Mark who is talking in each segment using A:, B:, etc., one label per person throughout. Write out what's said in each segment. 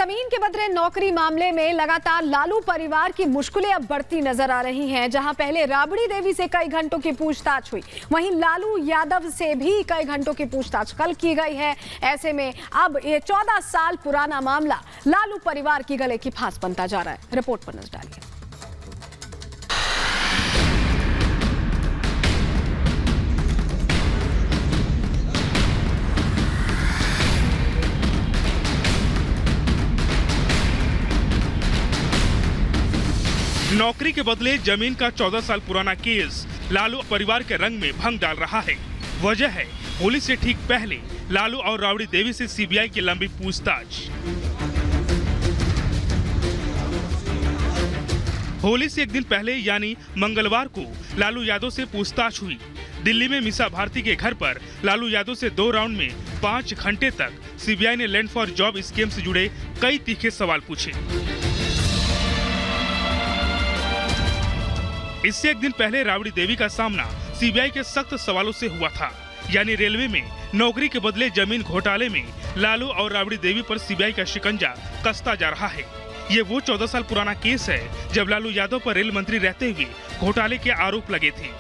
A: जमीन के बदले नौकरी मामले में लगातार लालू परिवार की मुश्किलें अब बढ़ती नजर आ रही हैं। जहां पहले राबड़ी देवी से कई घंटों की पूछताछ हुई, वहीं लालू यादव से भी कई घंटों की पूछताछ कल की गई है। ऐसे में अब ये 14 साल पुराना मामला लालू परिवार की गले की फांस बनता जा रहा है। रिपोर्ट पर नजर डालिए।
B: नौकरी के बदले जमीन का 14 साल पुराना केस लालू परिवार के रंग में भंग डाल रहा है। वजह है होली से ठीक पहले लालू और राबड़ी देवी से सीबीआई की लंबी पूछताछ। होली से एक दिन पहले यानी मंगलवार को लालू यादव से पूछताछ हुई। दिल्ली में मीसा भारती के घर पर लालू यादव से 2 राउंड में 5 घंटे तक सीबीआई ने लैंड फॉर जॉब स्कीम से जुड़े कई तीखे सवाल पूछे। इससे एक दिन पहले राबड़ी देवी का सामना सीबीआई के सख्त सवालों से हुआ था, यानी रेलवे में नौकरी के बदले जमीन घोटाले में लालू और राबड़ी देवी पर सीबीआई का शिकंजा कसता जा रहा है। ये वो 14 साल पुराना केस है जब लालू यादव पर रेल मंत्री रहते हुए घोटाले के आरोप लगे थे।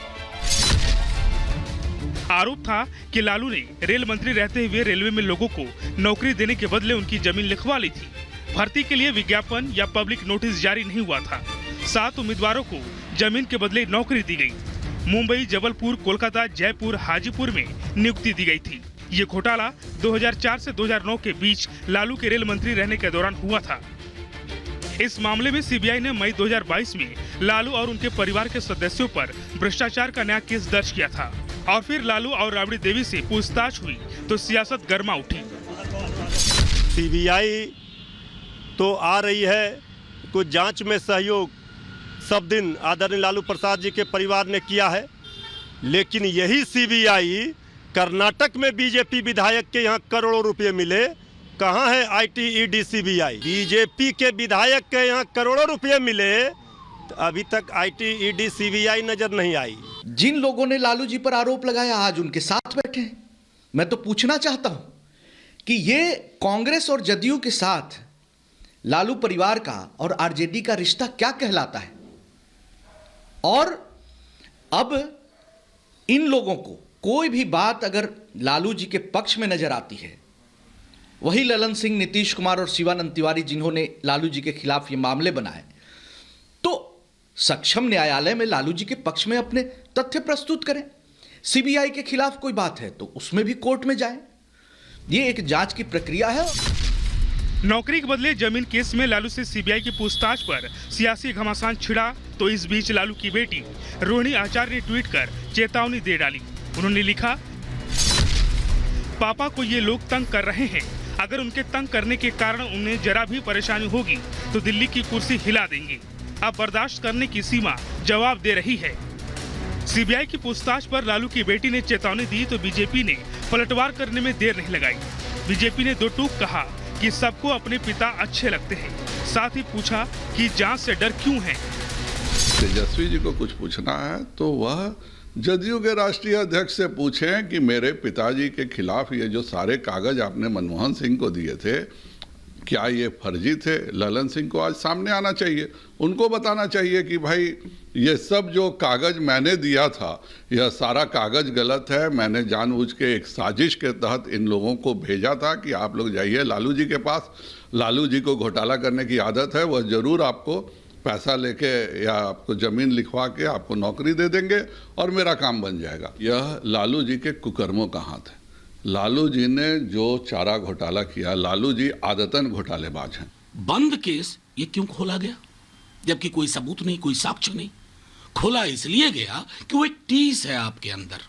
B: आरोप था कि लालू ने रेल मंत्री रहते हुए रेलवे में लोगों को नौकरी देने के बदले उनकी जमीन लिखवा ली थी। भर्ती के लिए विज्ञापन या पब्लिक नोटिस जारी नहीं हुआ था। 7 उम्मीदवारों को जमीन के बदले नौकरी दी गई। मुंबई, जबलपुर, कोलकाता, जयपुर, हाजीपुर में नियुक्ति दी गई थी। ये घोटाला 2004 से 2009 के बीच लालू के रेल मंत्री रहने के दौरान हुआ था। इस मामले में सीबीआई ने मई 2022 में लालू और उनके परिवार के सदस्यों पर भ्रष्टाचार का नया केस दर्ज किया था और फिर लालू और राबड़ी देवी से पूछताछ हुई तो सियासत गर्मा उठी।
C: सीबीआई तो आ रही है, कुछ जांच में सहयोग सब दिन आदरणीय लालू प्रसाद जी के परिवार ने किया है, लेकिन यही सीबीआई कर्नाटक में बीजेपी विधायक के यहाँ करोड़ों रुपए मिले, कहाँ है आईटी-ईडी सीबीआई? बीजेपी के विधायक के यहाँ करोड़ों रुपए मिले, तो अभी तक आईटी-ईडी सीबीआई नजर नहीं आई।
D: जिन लोगों ने लालू जी पर आरोप लगाया आज उनके साथ बैठे हैं। मैं तो पूछना चाहता हूं कि ये कांग्रेस और जदयू के साथ लालू परिवार का और आरजेडी का रिश्ता क्या कहलाता है? और अब इन लोगों को कोई भी बात अगर लालू जी के पक्ष में नजर आती है, वही ललन सिंह, नीतीश कुमार और शिवानंद तिवारी जिन्होंने लालू जी के खिलाफ ये मामले बनाए, तो सक्षम न्यायालय में लालू जी के पक्ष में अपने तथ्य प्रस्तुत करें। सीबीआई के खिलाफ कोई बात है तो उसमें भी कोर्ट में जाएं। ये एक जांच की प्रक्रिया है।
B: नौकरी के बदले जमीन केस में लालू से सीबीआई की पूछताछ पर सियासी घमासान छिड़ा तो इस बीच लालू की बेटी रोहिणी आचार्य ने ट्वीट कर चेतावनी दे डाली। उन्होंने लिखा, पापा को ये लोग तंग कर रहे हैं, अगर उनके तंग करने के कारण उन्हें जरा भी परेशानी होगी तो दिल्ली की कुर्सी हिला देंगे। अब बर्दाश्त करने की सीमा जवाब दे रही है। सीबीआई की पूछताछ पर लालू की बेटी ने चेतावनी दी तो बीजेपी ने पलटवार करने में देर नहीं लगाई। बीजेपी ने 2 टूक कहा कि सबको अपने पिता अच्छे लगते हैं, साथ ही पूछा कि जांच से डर क्यों है।
E: तेजस्वी जी को कुछ पूछना है तो वह जदयू के राष्ट्रीय अध्यक्ष से पूछें कि मेरे पिताजी के खिलाफ ये जो सारे कागज आपने मनमोहन सिंह को दिए थे, क्या ये फर्जी थे? ललन सिंह को आज सामने आना चाहिए, उनको बताना चाहिए कि भाई ये सब जो कागज मैंने दिया था, यह सारा कागज गलत है। मैंने जानबूझ के एक साजिश के तहत इन लोगों को भेजा था कि आप लोग जाइए लालू जी के पास, लालू जी को घोटाला करने की आदत है, वह जरूर आपको पैसा लेके या आपको जमीन लिखवा के आपको नौकरी दे देंगे और मेरा काम बन जाएगा। यह लालू जी के कुकर्मों का हाथ है। लालू जी ने जो चारा घोटाला किया, लालू जी आदतन घोटालेबाज हैं।
F: बंद केस ये क्यों खोला गया जबकि कोई सबूत नहीं, कोई साक्ष्य नहीं? खोला इसलिए गया कि वो एक टीस है आपके अंदर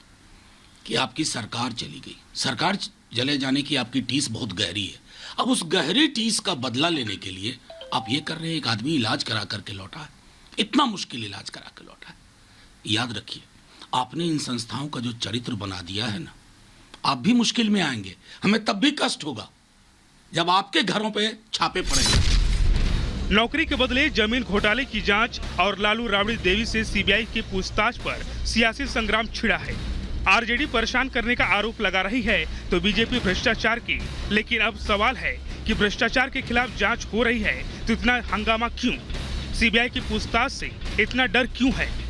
F: कि आपकी सरकार चली गई, सरकार चले जाने की आपकी टीस बहुत गहरी है। अब उस गहरी टीस का बदला लेने के लिए आप ये कर रहे हैं। एक आदमी इलाज करा करके लौटा है, इतना मुश्किल इलाज करा के लौटा है। याद रखिए, आपने इन संस्थाओं का जो चरित्र बना दिया है ना, आप भी मुश्किल में आएंगे। हमें तब भी कष्ट होगा जब आपके घरों पे छापे पड़ेंगे।
B: नौकरी के बदले जमीन घोटाले की जांच और लालू राबड़ी देवी से सीबीआई की पूछताछ पर सियासी संग्राम छिड़ा है। आरजेडी परेशान करने का आरोप लगा रही है तो बीजेपी भ्रष्टाचार की। लेकिन अब सवाल है कि भ्रष्टाचार के खिलाफ जांच हो रही है तो इतना हंगामा क्यों? सीबीआई की पूछताछ से इतना डर क्यों है?